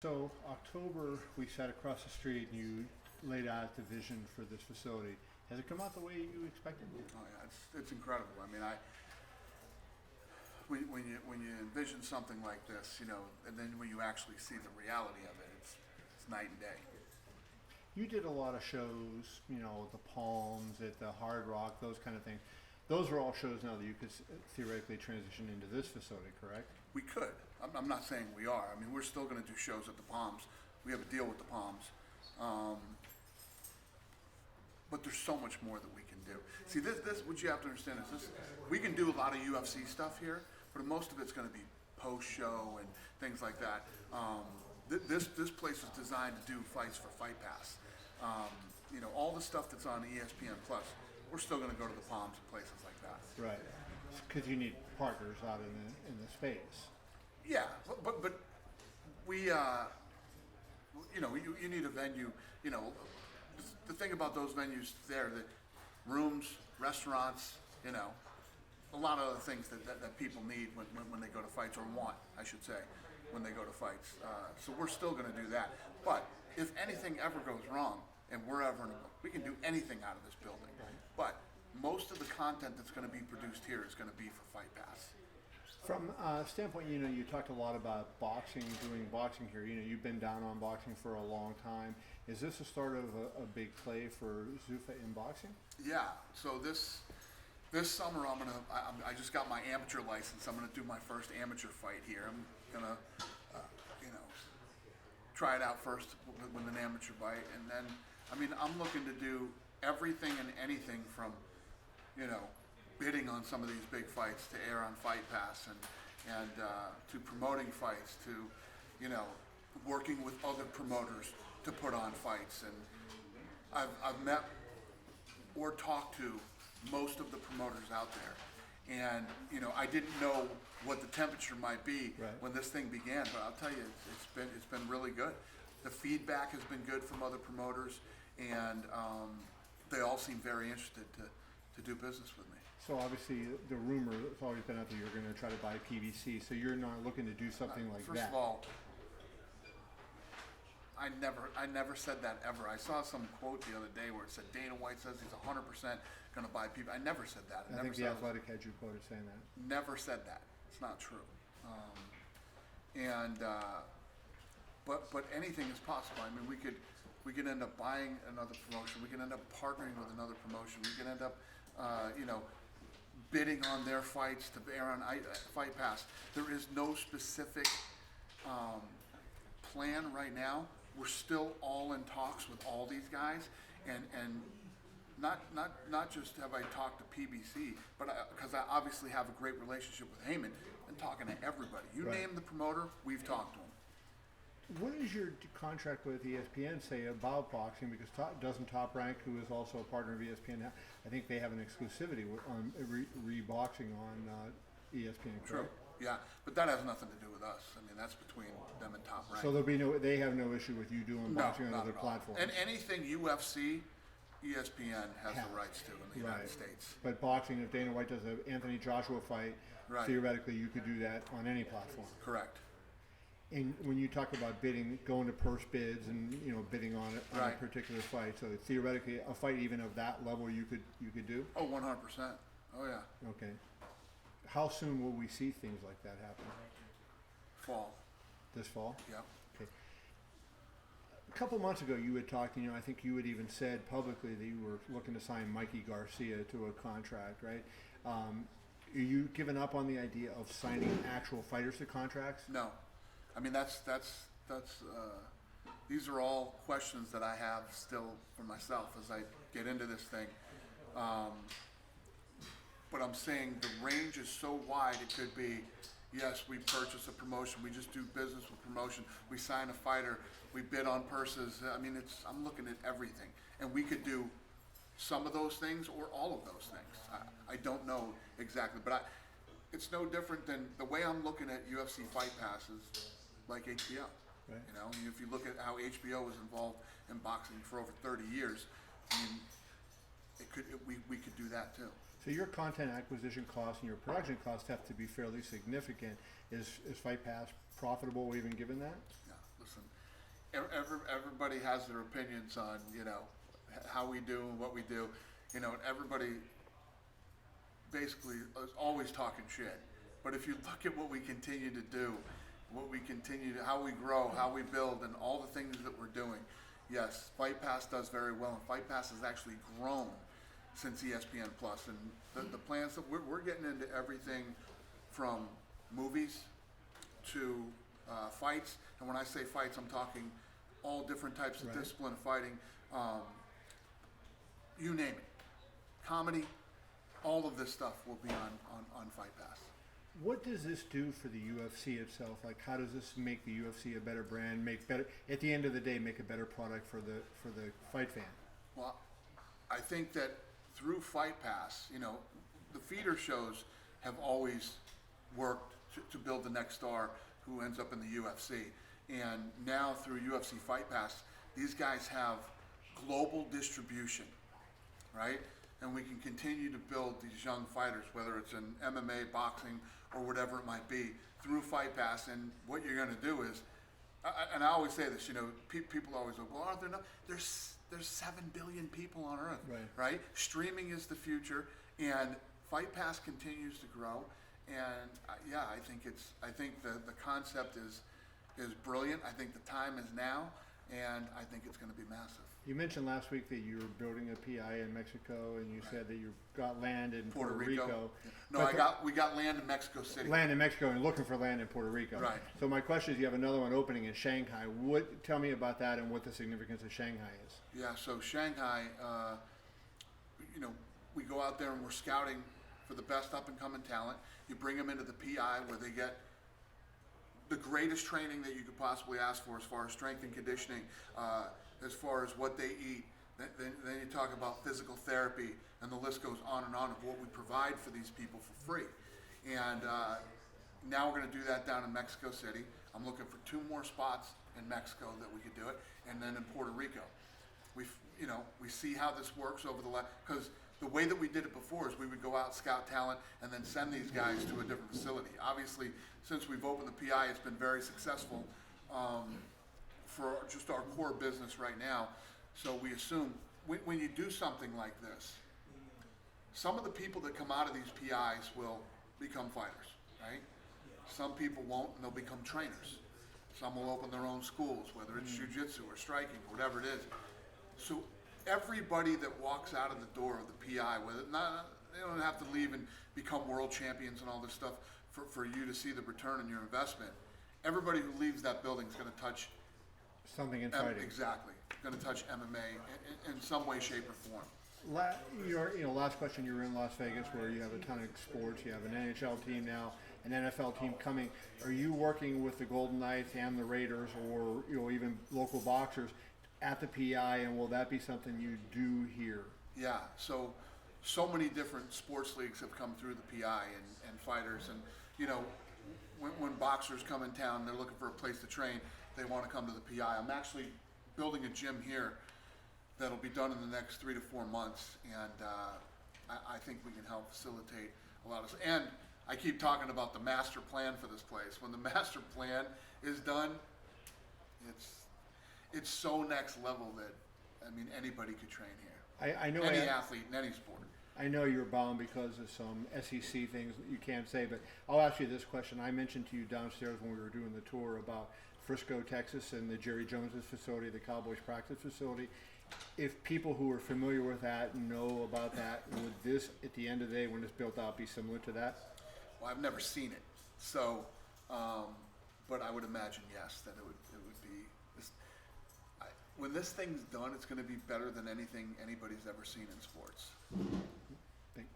So October, we sat across the street and you laid out the vision for this facility. Has it come out the way you expected? Oh yeah, it's incredible. I mean, when you envision something like this, and then when you actually see the reality of it, it's night and day. You did a lot of shows, the Palms, at the Hard Rock, those kind of things. Those are all shows now that you could theoretically transition into this facility, correct? We could. I'm not saying we are. I mean, we're still going to do shows at the Palms. We have a deal with the Palms. But there's so much more that we can do. See, this what you have to understand is this: we can do a lot of UFC stuff here, but most of it's going to be post-show and things like that. This place is designed to do fights for Fight Pass. All the stuff that's on ESPN Plus, we're still going to go to the Palms and places like that. Right, because you need partners out in the space. Yeah, but we, you need a venue. The thing about those venues there, that rooms, restaurants, a lot of other things that people need when they go to fights, or want, I should say, when they go to fights. So we're still going to do that. But if anything ever goes wrong, and we can do anything out of this building. But most of the content that's going to be produced here is going to be for Fight Pass. From a standpoint, you talked a lot about boxing, doing boxing here. You've been down on boxing for a long time. Is this the start of a big play for Zuffa in boxing? Yeah. So this summer, I just got my amateur license. I'm gonna do my first amateur fight here. I'm gonna, try it out first with an amateur fight, and then, I'm looking to do everything and anything from, bidding on some of these big fights to air on Fight Pass, and to promoting fights, to, working with other promoters to put on fights. And I've met or talked to most of the promoters out there. And, I didn't know what the temperature might be when this thing began, but I'll tell you, it's been really good. The feedback has been good from other promoters, and they all seem very interested to do business with me. So obviously the rumor that's always been out there, you're going to try to buy PBC, so you're not looking to do something like that. First of all, I never said that ever. I saw some quote the other day where it said Dana White says he's 100% going to buy people. I never said that. I think the Athletic had you quoted saying that. Never said that. It's not true. But anything is possible. We could end up buying another promotion. We could end up partnering with another promotion. We could end up, bidding on their fights to air on Fight Pass. There is no specific plan right now. We're still all in talks with all these guys, and not just have I talked to PBC, but because I obviously have a great relationship with Heyman, and talking to everybody. You name the promoter, we've talked to him. What does your contract with ESPN say about boxing? Because doesn't Top Rank, who is also a partner of ESPN, I think they have an exclusivity on reboxing on ESPN, correct? True. Yeah, but that has nothing to do with us. That's between them and Top Rank. So they have no issue with you doing boxing on other platforms. And anything UFC, ESPN has the rights to in the United States. But boxing, if Dana White does an Anthony Joshua fight, theoretically you could do that on any platform. Correct. And when you talk about bidding, going to purse bids and bidding on a particular fight, so theoretically a fight even of that level you could do. Oh, 100%. Oh yeah. Okay. How soon will we see things like that happen? Fall. This fall? Yeah. Okay. A couple months ago, you had talked. I think you had even said publicly that you were looking to sign Mikey Garcia to a contract, right? Are you giving up on the idea of signing actual fighters to contracts? No. These are all questions that I have still for myself as I get into this thing. But I'm saying the range is so wide, it could be, yes, we purchase a promotion, we just do business with promotion, we sign a fighter, we bid on purses. I'm looking at everything. And we could do some of those things or all of those things. I don't know exactly, but it's no different than the way I'm looking at UFC Fight Passes, like HBO. Right. If you look at how HBO was involved in boxing for over 30 years, we could do that too. So your content acquisition costs and your production costs have to be fairly significant. Is Fight Pass profitable even given that? Yeah, listen, everybody has their opinions on, you know, how we do and what we do, you know, and everybody basically is always talking shit. But if you look at what we continue to do, how we grow, how we build, and all the things that we're doing, yes, Fight Pass does very well, and Fight Pass has actually grown since ESPN Plus, and the plans that we're getting into everything from movies to fights, and when I say fights, I'm talking all different types of discipline of fighting, you name it, comedy, all of this stuff will be on Fight Pass. What does this do for the UFC itself? Like, how does this make the UFC a better brand, at the end of the day, make a better product for the fight fan? Well, I think that through Fight Pass, you know, the feeder shows have always worked to build the next star who ends up in the UFC. And now through UFC Fight Pass, these guys have global distribution, right? And we can continue to build these young fighters, whether it's in MMA, boxing, or whatever it might be, through Fight Pass. And what you're going to do is, and I always say this, you know, people always go, well, are there no? There's 7 billion people on Earth, right? Streaming is the future, and Fight Pass continues to grow. And yeah, I think the concept is brilliant. I think the time is now, and I think it's going to be massive. You mentioned last week that you were building a PI in Mexico, and you said that you got land in Puerto Rico. No, we got land in Mexico City. Land in Mexico, and looking for land in Puerto Rico. Right. So my question is, you have another one opening in Shanghai. Tell me about that and what the significance of Shanghai is. Yeah, so Shanghai, you know, we go out there and we're scouting for the best up and coming talent. You bring them into the PI where they get the greatest training that you could possibly ask for as far as strength and conditioning, as far as what they eat. Then you talk about physical therapy, and the list goes on and on of what we provide for these people for free. And now we're going to do that down in Mexico City. I'm looking for 2 more spots in Mexico that we could do it, and then in Puerto Rico. We see how this works over the last, because the way that we did it before is we would go out, scout talent, and then send these guys to a different facility. Obviously, since we've opened the PI, it's been very successful for just our core business right now. So we assume when you do something like this, some of the people that come out of these PIs will become fighters, right? Some people won't, and they'll become trainers. Some will open their own schools, whether it's jiu-jitsu or striking, or whatever it is. So everybody that walks out of the door of the PI, they don't have to leave and become world champions and all this stuff for you to see the return on your investment. Everybody who leaves that building is going to touch something in fighting. Exactly, going to touch MMA in some way, shape, or form. Last question. You're in Las Vegas, where you have a ton of sports. You have an NHL team now, an NFL team coming. Are you working with the Golden Knights and the Raiders, or even local boxers at the PI? And will that be something you do here? Yeah. So many different sports leagues have come through the PI and fighters, and when boxers come in town, they're looking for a place to train. They want to come to the PI. I'm actually building a gym here that'll be done in the next 3 to 4 months, and I think we can help facilitate a lot of. And I keep talking about the master plan for this place. When the master plan is done, it's so next level that anybody could train here. I know any athlete in any sport. I know you're bound because of some SEC things that you can't say, but I'll ask you this question. I mentioned to you downstairs when we were doing the tour about Frisco, Texas, and the Jerry Jones's facility, the Cowboys practice facility. If people who are familiar with that know about that, would this, at the end of the day, when it's built out, be similar to that? Well, I've never seen it, so, but I would imagine, yes, that it would be. When this thing's done, it's going to be better than anything anybody's ever seen in sports.